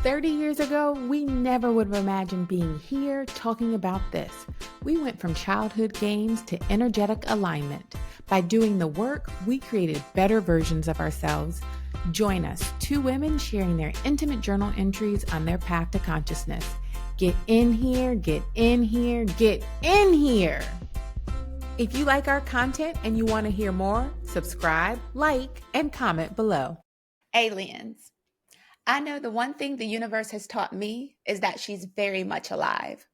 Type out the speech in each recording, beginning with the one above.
30 years ago, we never would have imagined being here talking about this. We went from childhood games to energetic alignment. By doing the work, we created better versions of ourselves. Join us, two women sharing their intimate journal entries on their path to consciousness. Get in here, get in here, get in here. If you like our content and you want to hear more, subscribe, like, and comment below. Aliens. I know the one thing the universe has taught me is that she's very much alive.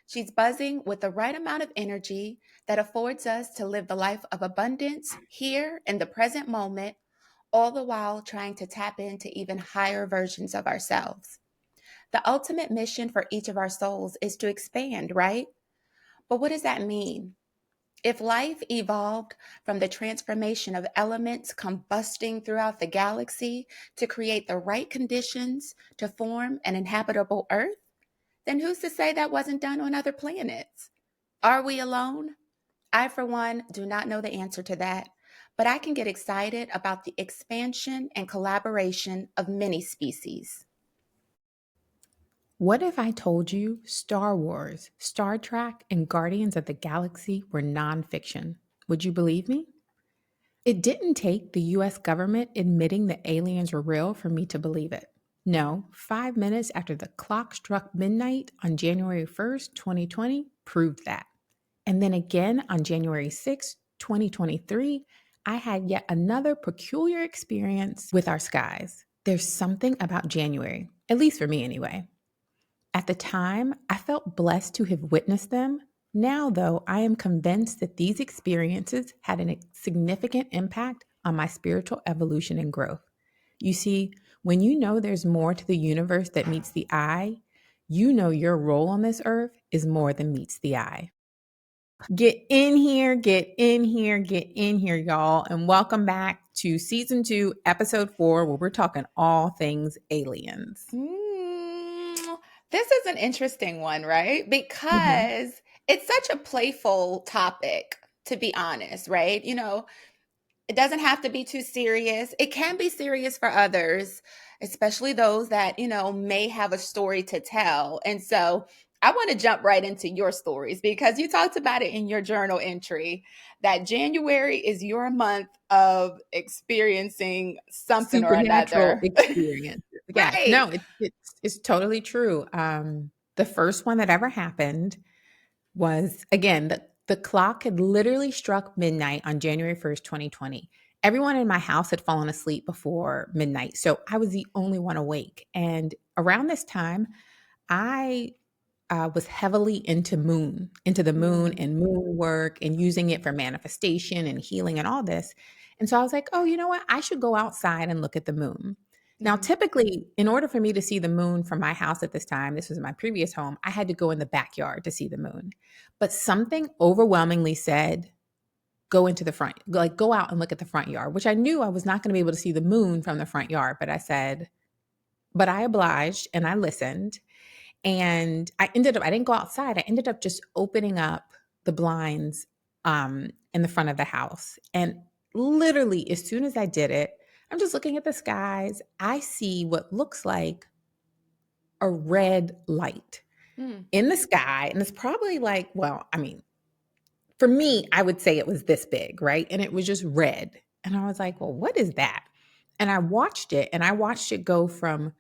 She's buzzing with the right amount of energy that affords us to live the life of abundance here in the present moment, all the while trying to tap into even higher versions of ourselves. The ultimate mission for each of our souls is to expand, right? But what does that mean? If life evolved from the transformation of elements combusting throughout the galaxy to create the right conditions to form an inhabitable Earth, then who's to say that wasn't done on other planets? Are we alone? I, for one, do not know the answer to that, but I can get excited about the expansion and collaboration of many species. What if I told you Star Wars, Star Trek, and Guardians of the Galaxy were nonfiction? Would you believe me? It didn't take the US government admitting that aliens were real for me to believe it. No, 5 minutes after the clock struck midnight on January 1st, 2020, proved that. And then again on January 6th, 2023, I had yet another peculiar experience with our skies. There's something about January, at least for me anyway. At the time, I felt blessed to have witnessed them. Now, though, I am convinced that these experiences had a significant impact on my spiritual evolution and growth. You see, when you know there's more to the universe that meets the eye, you know your role on this earth is more than meets the eye. Get in here, get in here, get in here, y'all, and welcome back to Season 2, Episode 4, where we're talking all things aliens. This is an interesting one, right? Because it's such a playful topic, to be honest, right? It doesn't have to be too serious. It can be serious for others, especially those that, may have a story to tell. And so I want to jump right into your stories because you talked about it in your journal entry that January is your month of experiencing something or Supernatural another. experience. Yeah, Right. no, it's totally true. The first one that ever happened was, again, the clock had literally struck midnight on January 1st, 2020. Everyone in my house had fallen asleep before midnight, so I was the only one awake. And around this time, I was heavily into the moon and moon work and using it for manifestation and healing and all this. And so I was like, oh, you know what? I should go outside and look at the moon. Now, typically, in order for me to see the moon from my house at this time, this was my previous home, I had to go in the backyard to see the moon. But something overwhelmingly said, go into the front, like go out and look at the front yard, which I knew I was not going to be able to see the moon from the front yard. But I obliged and I listened. And I didn't go outside. I ended up just opening up the blinds in the front of the house. And literally, as soon as I did it, I'm just looking at the skies. I see what looks like a red light in the sky. And it's probably like, for me, I would say it was this big, right? And it was just red. And I was like, well, what is that? And I watched it go from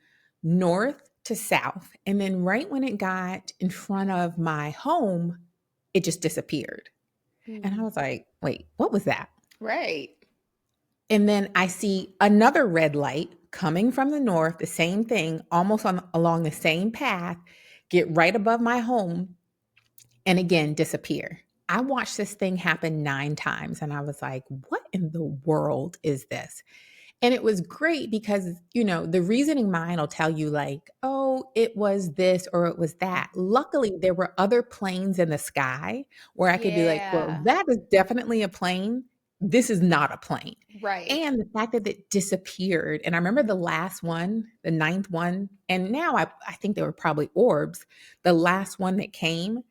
north to south. And then right when it got in front of my home, it just disappeared. And I was like, wait, what was that? Right. And then I see another red light coming from the north, the same thing, almost along the same path, get right above my home, and again, disappear. I watched this thing happen 9 times, and I was like, what in the world is this? And it was great because, the reasoning mind will tell you like, oh, it was this or it was that. Luckily, there were other planes in the sky where I could be like, well, that is definitely a plane. This is not a plane. Right. And the fact that it disappeared. And I remember the last one, the 9th one, and now I think they were probably orbs. The last one that came,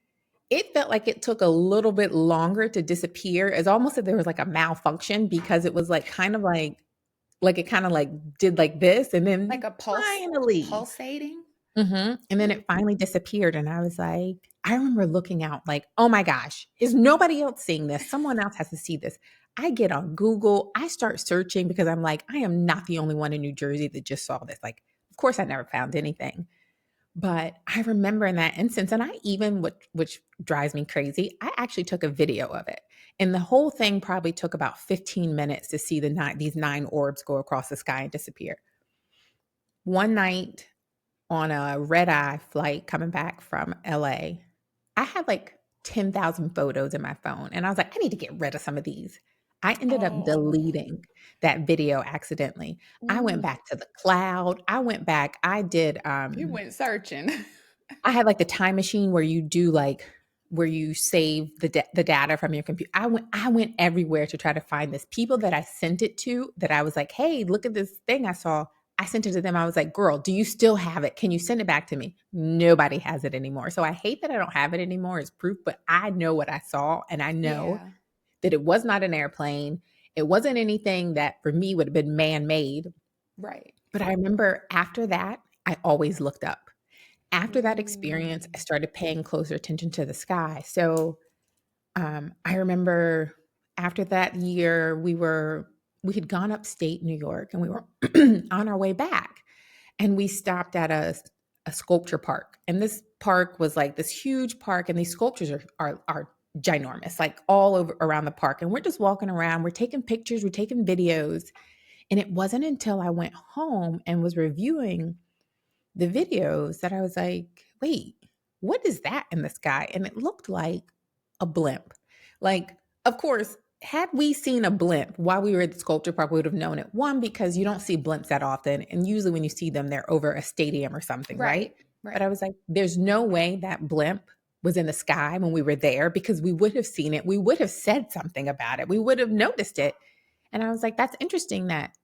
it felt like it took a little bit longer to disappear. It's almost like there was like a malfunction because it was like it kind of like did like this and then Like a finally pulsating? And then it finally disappeared, and I was like I remember looking out like, "Oh my gosh, is nobody else seeing this? Someone else has to see this." I get on Google, I start searching because I'm like, "I am not the only one in New Jersey that just saw this." Like, of course, I never found anything. But I remember in that instance, and I even which drives me crazy, I actually took a video of it. And the whole thing probably took about 15 minutes to see these 9 orbs go across the sky and disappear. One night on a red eye flight coming back from LA, I had like 10,000 photos in my phone. And I was like, I need to get rid of some of these. I ended up Oh. deleting that video accidentally. I went Mm. back to the cloud. I went back. You went searching. I had like the time machine where you do like where you save the data from your computer. I went everywhere to try to find this. People that I sent it to that I was like, "Hey, look at this thing I saw." I sent it to them. I was like, "Girl, do you still have it? Can you send it back to me?" Nobody has it anymore. So I hate that I don't have it anymore as proof, but I know what I saw and I know Yeah. that it was not an airplane. It wasn't anything that for me would have been man-made. Right. But I remember after that, I always looked up. After that experience, I Mm. started paying closer attention to the sky. So I remember after that year, we had gone upstate New York, and we were on our way back, and we stopped at a sculpture park. And this park was like this huge park, and these sculptures are ginormous, like all over around the park. And we're just walking around, we're taking pictures, we're taking videos. And it wasn't until I went home and was reviewing the videos that I was like, wait, what is that in the sky? And it looked like a blimp. Like, of course, had we seen a blimp while we were at the sculpture park, we would have known it. One, because you don't see blimps that often. And usually when you see them, they're over a stadium or something, right? Right. But I Right. was like, there's no way that blimp was in the sky when we were there because we would have seen it. We would have said something about it. We would have noticed it. And I was like, that's interesting that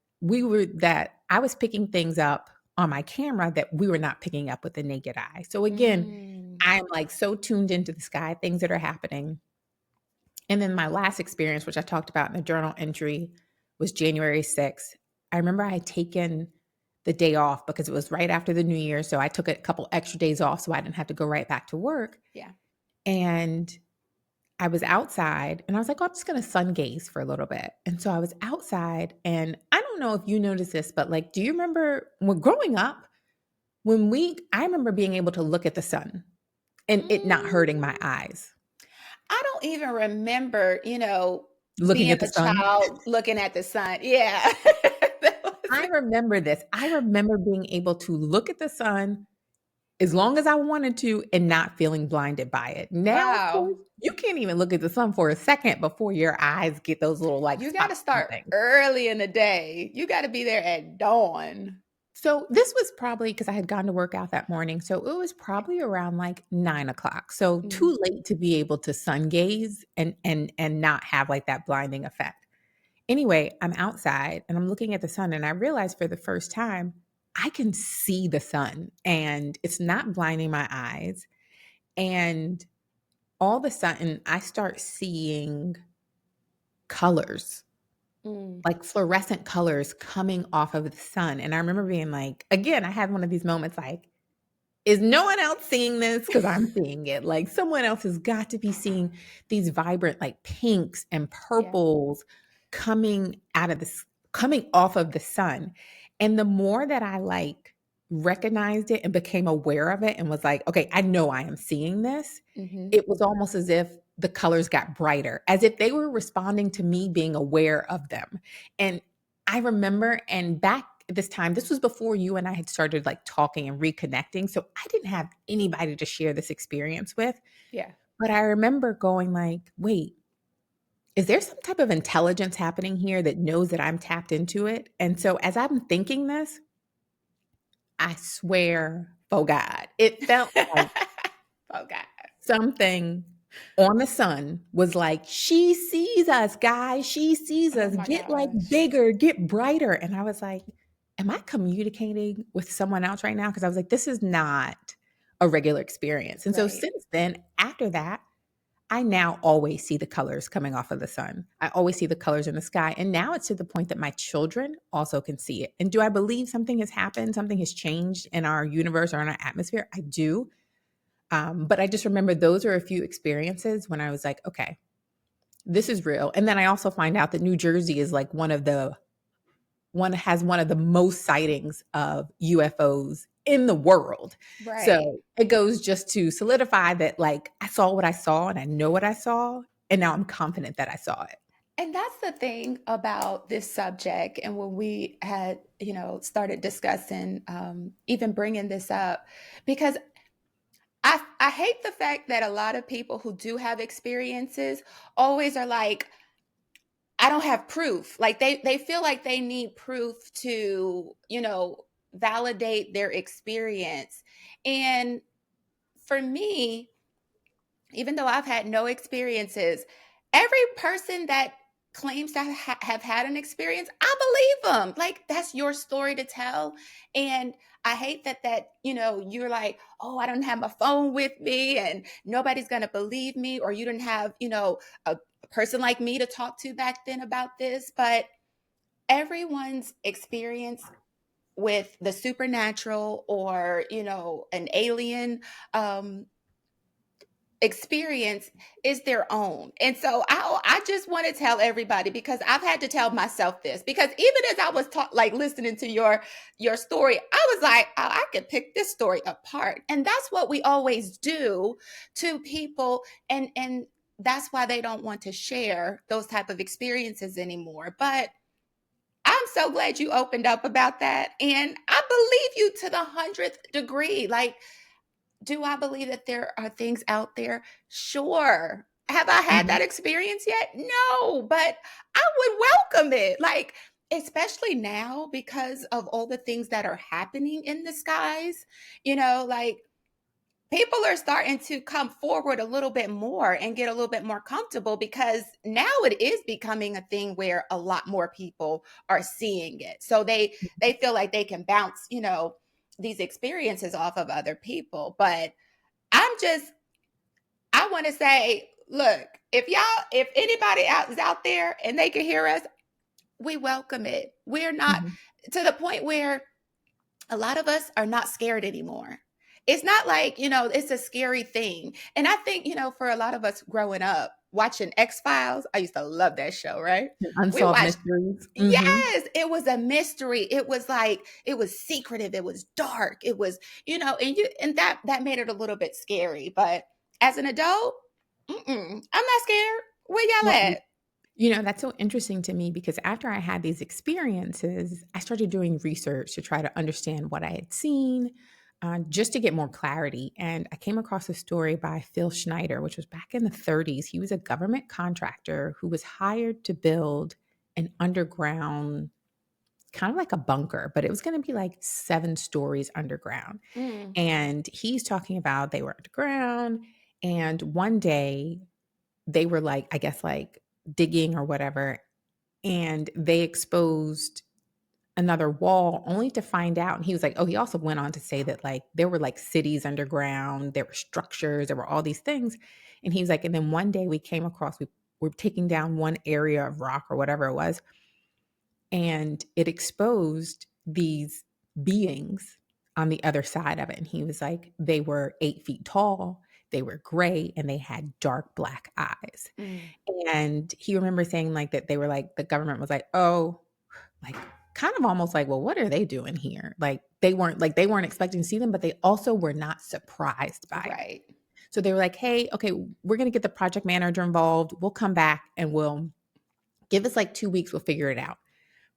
I was picking things up on my camera that we were not picking up with the naked eye. So again, Mm. I'm like so tuned into the sky, things that are happening. And then my last experience, which I talked about in the journal entry, was January 6th. I remember I had taken the day off because it was right after the new year. So I took a couple extra days off so I didn't have to go right back to work. Yeah. And I was outside and I was like, oh, I'm just going to sun gaze for a little bit. And so I was outside and I don't know if you noticed this, but like, do you remember when growing up, I remember being able to look at the sun and it not hurting my Mm. eyes, I don't even remember, looking being at the a sun. child looking at the sun. Yeah. That I was remember this. I remember being able to look at the sun as long as I wanted to and not feeling blinded by it. Now, of course, wow. you can't even look at the sun for a second before your eyes get those little like You gotta spots and start things. early in the day. You gotta be there at dawn. So this was probably because I had gone to work out that morning. So it was probably around like 9 o'clock. So Mm. too late to be able to sun gaze and not have like that blinding effect. Anyway, I'm outside and I'm looking at the sun and I realized for the first time I can see the sun and it's not blinding my eyes. And all of a sudden I start seeing colors, Mm. like fluorescent colors coming off of the sun. And I remember being like, again, I had one of these moments like, is no one else seeing this? Because I'm seeing it. Like someone else has got to be seeing these vibrant, like pinks and Yeah. purples coming out of this, coming off of the sun. And the more that I like recognized it and became aware of it and was like, okay, I know I am seeing this, Mhm. it was almost as if the colors got brighter, as if they were responding to me being aware of them. And I remember, and back at this time, this was before you and I had started like talking and reconnecting. So I didn't have anybody to share this experience with. Yeah. But I remember going like, wait, is there some type of intelligence happening here that knows that I'm tapped into it? And so as I'm thinking this, I swear, oh God, it felt like Oh, God. something on the sun was like, she sees us, guys. She sees Oh us. my Get like gosh. bigger, get brighter. And I was like, am I communicating with someone else right now? Because I was like, this is not a regular experience. And so Right. since then, after that, I now always see the colors coming off of the sun. I always see the colors in the sky. And now it's to the point that my children also can see it. And do I believe something has happened? Something has changed in our universe or in our atmosphere? I do. But I just remember those are a few experiences when I was like, okay, this is real. And then I also find out that New Jersey is like one of the most sightings of UFOs in the world. Right. So it goes just to solidify that, like, I saw what I saw and I know what I saw. And now I'm confident that I saw it. And that's the thing about this subject. And when we had, started discussing, even bringing this up, because I hate the fact that a lot of people who do have experiences always are like, I don't have proof. Like they feel like they need proof to, validate their experience. And for me, even though I've had no experiences, every person that claims to have had an experience, I believe them. Like that's your story to tell. And I hate that you're like, oh, I don't have my phone with me and nobody's going to believe me, or you didn't have, a person like me to talk to back then about this. But everyone's experience with the supernatural or, an alien, um, experience is their own. And so I just want to tell everybody, because I've had to tell myself this, because even as I was like listening to your story, I was like, oh, I could pick this story apart. And that's what we always do to people, and that's why they don't want to share those type of experiences anymore. But I'm so glad you opened up about that, and I believe you to the 100th degree. Like, do I believe that there are things out there? Sure. Have I had Mhm. that experience yet? No, but I would welcome it. Like, especially now because of all the things that are happening in the skies, like people are starting to come forward a little bit more and get a little bit more comfortable, because now it is becoming a thing where a lot more people are seeing it. So they feel like they can bounce, these experiences off of other people. But I'm just I want to say, look, if anybody out is out there and they can hear us, we welcome it. We're not Mhm. to the point where a lot of us are not scared anymore. It's not like, it's a scary thing. And I think, for a lot of us growing up, watching X Files, I used to love that show, right? We Unsolved watched, mysteries. Mhm. yes, it was a mystery. It was like, it was secretive, it was dark, it was, and that made it a little bit scary. But as an adult, I'm not scared. Where y'all Well, at? that's so interesting to me because after I had these experiences, I started doing research to try to understand what I had seen, just to get more clarity. And I came across a story by Phil Schneider, which was back in the 30s. He was a government contractor who was hired to build an underground, kind of like a bunker, but it was going to be like 7 stories underground. Mm, And he's talking about they were underground. And one day they were like, I guess, like digging or whatever, and they exposed another wall only to find out. And he was like, oh, he also went on to say that like there were like cities underground, there were structures, there were all these things. And he was like, and then one day we came across, we were taking down one area of rock or whatever it was, and it exposed these beings on the other side of it. And he was like, they were 8 feet tall, they were gray, and they had dark black eyes. mm, And he remembers saying like that they were like, the government was like, oh, like kind of almost like, well, what are they doing here? They weren't expecting to see them, but they also were not surprised by it. right. So they were like, hey, okay, we're going to get the project manager involved. We'll come back and we'll give us like 2 weeks. We'll figure it out.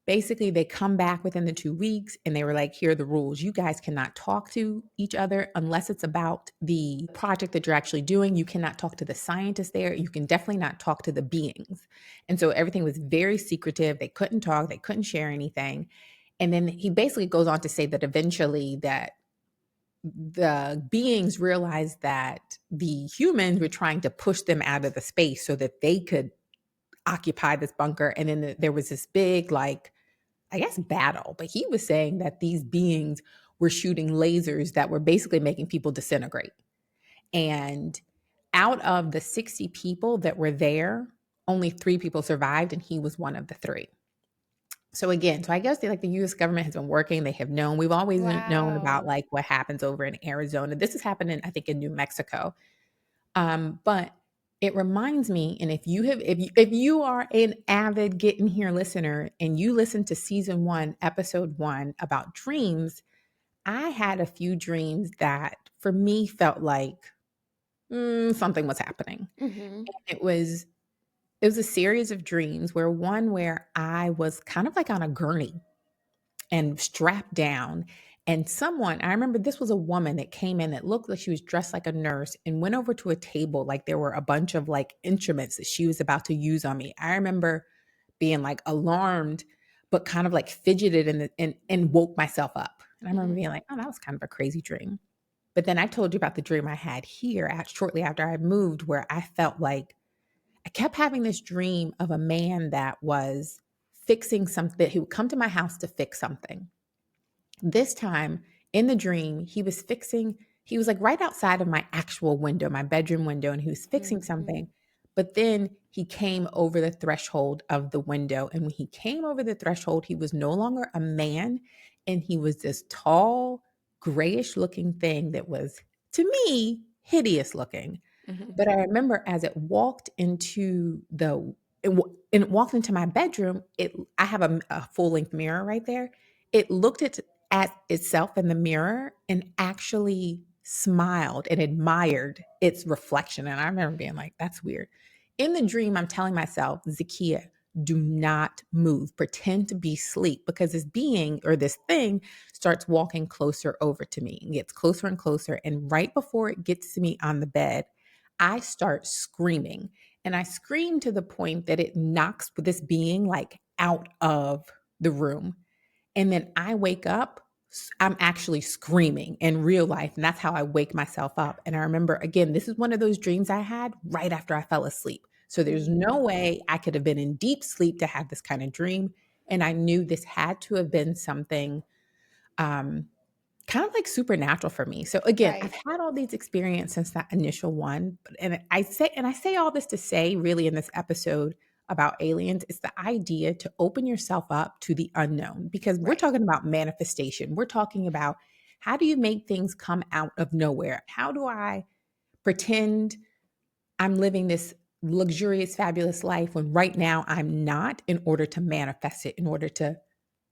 Basically, they come back within the 2 weeks and they were like, here are the rules. You guys cannot talk to each other unless it's about the project that you're actually doing. You cannot talk to the scientists there. You can definitely not talk to the beings. And so everything was very secretive. They couldn't talk, they couldn't share anything. And then he basically goes on to say that eventually that the beings realized that the humans were trying to push them out of the space so that they could occupy this bunker. And then there was this big, like, I guess, battle, but he was saying that these beings were shooting lasers that were basically making people disintegrate. And out of the 60 people that were there, only 3 people survived, and he was one of the 3. So again, so I guess like the US government has been working. They have known. We've always known about Wow. like what happens over in Arizona. This has happened in, I think, in New Mexico. But it reminds me, and if you are an avid Get in Here listener and you listen to season 1, episode 1 about dreams, I had a few dreams that for me felt like something was happening. Mhm. It was a series of dreams where I was kind of like on a gurney and strapped down. And someone, I remember this was a woman that came in that looked like she was dressed like a nurse and went over to a table like there were a bunch of like instruments that she was about to use on me. I remember being like alarmed, but kind of like fidgeted and woke myself up. And I remember Mhm. being like, oh, that was kind of a crazy dream. But then I told you about the dream I had here shortly after I moved, where I felt like I kept having this dream of a man that was fixing something. He would come to my house to fix something. This time in the dream, he was like right outside of my actual window, my bedroom window, and he was fixing Mhm. something. But then he came over the threshold of the window. And when he came over the threshold, he was no longer a man. And he was this tall, grayish looking thing that was, to me, hideous looking. Mhm. But I remember as it walked into and it walked into my bedroom, I have a full-length mirror right there. It looked at itself in the mirror and actually smiled and admired its reflection. And I remember being like, that's weird. In the dream, I'm telling myself, Zakkiya, do not move. Pretend to be asleep because this being or this thing starts walking closer over to me and gets closer and closer. And right before it gets to me on the bed, I start screaming. And I scream to the point that it knocks this being like out of the room. And then I wake up, I'm actually screaming in real life. And that's how I wake myself up. And I remember, again, this is one of those dreams I had right after I fell asleep. So there's no Mhm. way I could have been in deep sleep to have this kind of dream. And I knew this had to have been something um, kind of like supernatural for me. So again, I've Right. had all these experiences since that initial one, and I say all this to say really in this episode about aliens, it's the idea to open yourself up to the unknown because we're Right. talking about manifestation. We're talking about how do you make things come out of nowhere? How do I pretend I'm living this luxurious fabulous life when right now I'm not, in order to manifest it, in order to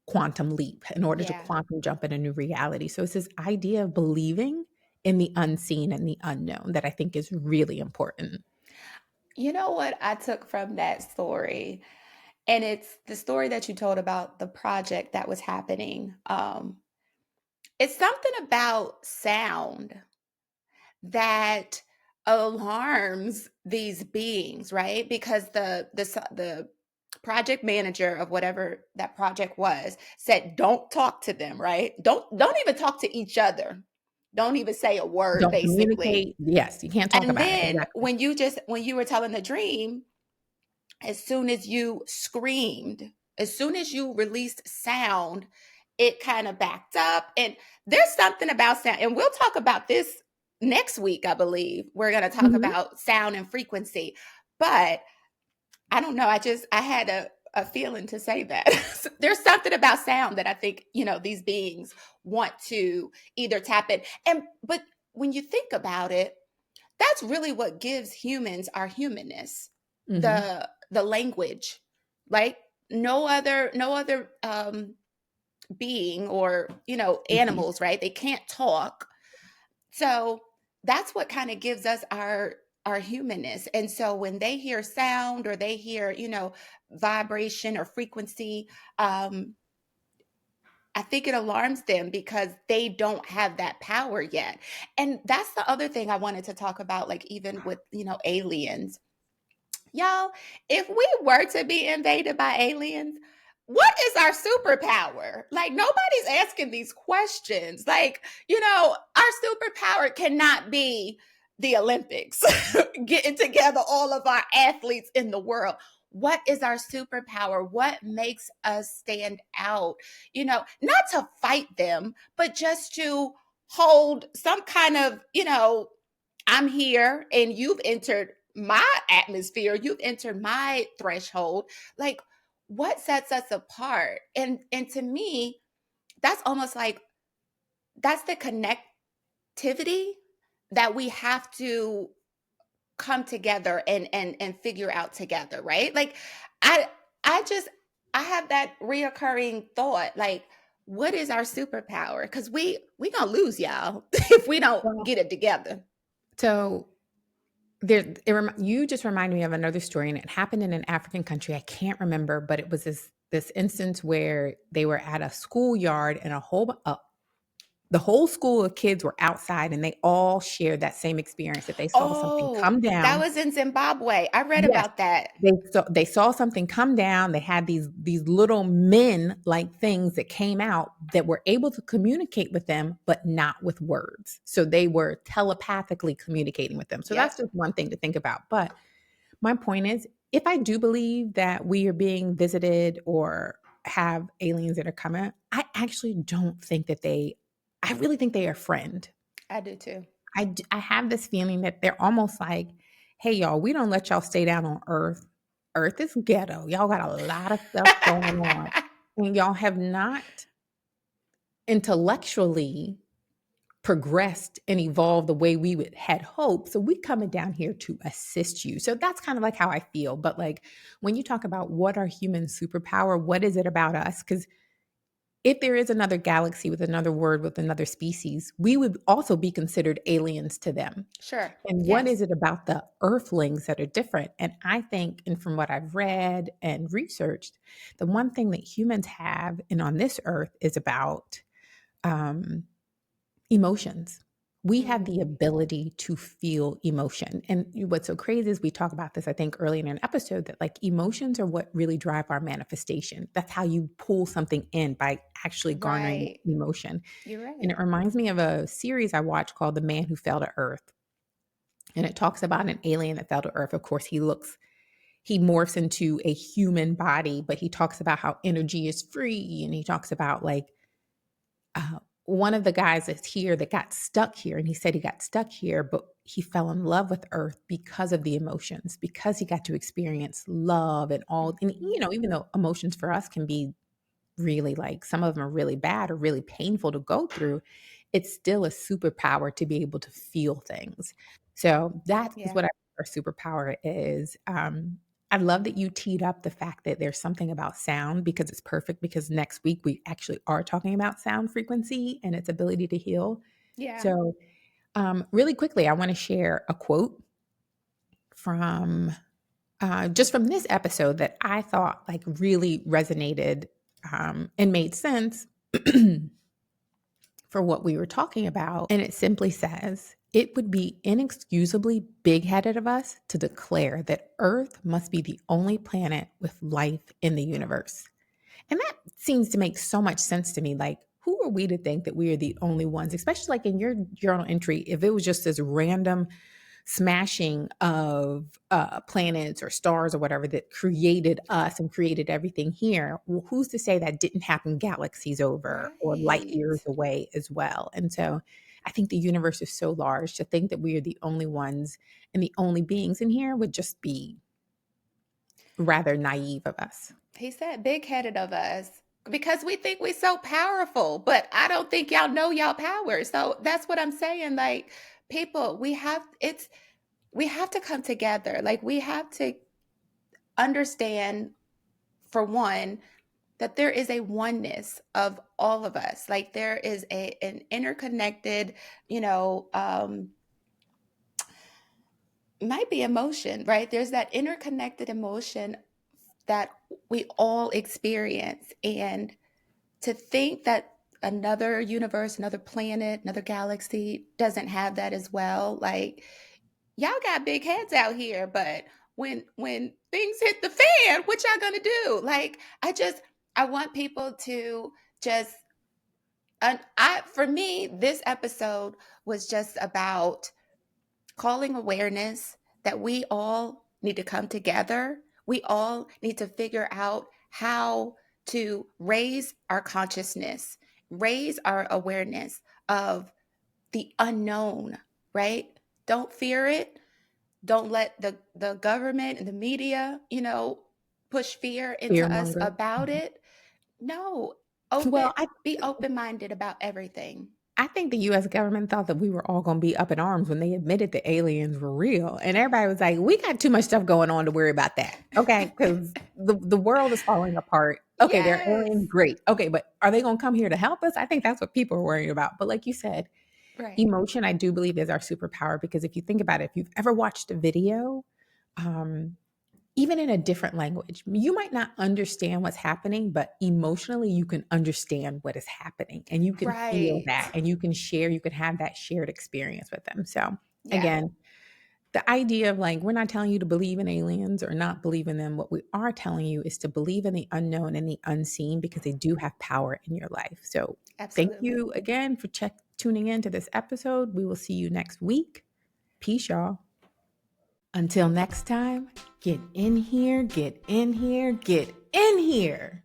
quantum leap, in order to Yeah. quantum jump in a new reality. So it's this idea of believing in the unseen and the unknown that I think is really important. You know what I took from that story? And it's the story that you told about the project that was happening. It's something about sound that alarms these beings, right? Because the project manager of whatever that project was said, "Don't talk to them, right? Don't even talk to each other. Don't even say a word, Don't basically." communicate. Yes, you can't talk And about it. then Exactly. when you were telling the dream, as soon as you screamed, as soon as you released sound, it kind of backed up. And there's something about sound, and we'll talk about this next week, I believe. We're going to talk Mhm. about sound and frequency. But I don't know. I had a feeling to say that. There's something about sound that I think, these beings want to either tap in. But when you think about it, that's really what gives humans our humanness, Mhm. the language, right? No other being or Species. animals, right? They can't talk, so that's what kind of gives us our humanness. And so when they hear sound or they hear vibration or frequency, um I think it alarms them because they don't have that power yet. And that's the other thing I wanted to talk about, like even with aliens. Y'all, if we were to be invaded by aliens, what is our superpower? Like, nobody's asking these questions. Like, our superpower cannot be the Olympics, getting together all of our athletes in the world. What is our superpower? What makes us stand out? Not to fight them, but just to hold some kind of, I'm here and you've entered my atmosphere, you've entered my threshold. Like, what sets us apart? And to me, that's almost like that's the connectivity that we have to come together and figure out together, right? Like, I I just I have that reoccurring thought, like, what is our superpower? Because we gonna lose, y'all, if we don't Well, get it together. so you just reminded me of another story, and it happened in an African country. I can't remember, but it was this instance where they were at a schoolyard and the whole school of kids were outside, and they all shared that same experience that they saw something Oh, come that down. was in Zimbabwe. I read Yes. about that. They saw something come down. They had these little men-like things that came out that were able to communicate with them, but not with words. So they were telepathically communicating with them. So Yep. that's just one thing to think about. But my point is, if I do believe that we are being visited or have aliens that are coming, I actually don't think that I really think they are a friend. I do too. I have this feeling that they're almost like, hey, y'all, we don't let y'all stay down on Earth. Earth is ghetto. Y'all got a lot of stuff going on. And y'all have not intellectually progressed and evolved the way we would had hoped. So we coming down here to assist you. So that's kind of like how I feel. But like when you talk about what are human superpower, what is it about us? Because if there is another galaxy with another word with another species, we would also be considered aliens to them. Sure. And what Yes. is it about the earthlings that are different? And I think, and from what I've read and researched, the one thing that humans have and on this earth is about um, emotions. We have the Mm, ability to feel emotion. And what's so crazy is we talk about this, I think, early in an episode that like emotions are what really drive our manifestation. That's how you pull something in by actually garnering right. emotion. You're And right. it reminds me of a series I watched called The Man Who Fell to Earth. And it talks about an alien that fell to Earth. Of course, he morphs into a human body, but he talks about how energy is free. And he talks about like one of the guys that's here that got stuck here. And he said he got stuck here, but he fell in love with Earth because of the emotions, because he got to experience love and all. And, Mhm. even though emotions for us can be really like some of them are really bad or really painful to go through, it's still a superpower to be able to feel things. So that is Yeah. what our superpower is. I love that you teed up the fact that there's something about sound because it's perfect because next week we actually are talking about sound frequency and its ability to heal. Yeah. So, really quickly, I want to share a quote from just from this episode that I thought like really resonated and made sense for what we were talking about. And it simply says, it would be inexcusably big headed of us to declare that Earth must be the only planet with life in the universe. And that seems to make so much sense to me. Like, who are we to think that we are the only ones, especially like in your journal entry, if it was just this random smashing of planets or stars or whatever that created us and created everything here. Well, who's to say that didn't happen galaxies over or light Right. years away as well? And so I think the universe is so large to think that we are the only ones and the only beings in here would just be rather naive of us. He said big headed of us because we think we're so powerful, but I don't think y'all know y'all power. So that's what I'm saying. Like, people, we have to come together. Like, we have to understand, for one, that there is a oneness of all of us. Like, there is an interconnected, you know, might be emotion, right? There's that interconnected emotion that we all experience. And to think that another universe, another planet, another galaxy doesn't have that as well, like, y'all got big heads out here, but when things hit the fan, what y'all gonna do? Like, I want people to just and I for me, this episode was just about calling awareness that we all need to come together. We all need to figure out how to raise our consciousness, raise our awareness of the unknown, right? Don't fear it. Don't let the government and the media, push fear into us Fearmonger. about it. No, Well, be open-minded about everything. I think the US government thought that we were all going to be up in arms when they admitted the aliens were real. And everybody was like, we got too much stuff going on to worry about that. Okay. Because the world is falling apart. Okay. They're Yes. aliens. Great. Okay. But are they going to come here to help us? I think that's what people are worrying about. But like you said, Right. emotion, I do believe, is our superpower because if you think about it, if you've ever watched a video, um, even in a different language. You might not understand what's happening, but emotionally you can understand what is happening and you can feel Right. that and you can share, you can have that shared experience with them. So, Yeah. again, the idea of like, we're not telling you to believe in aliens or not believe in them. What we are telling you is to believe in the unknown and the unseen because they do have power in your life. So, thank Absolutely. you again for tuning in to this episode. We will see you next week. Peace, y'all. Until next time, get in here, get in here, get in here.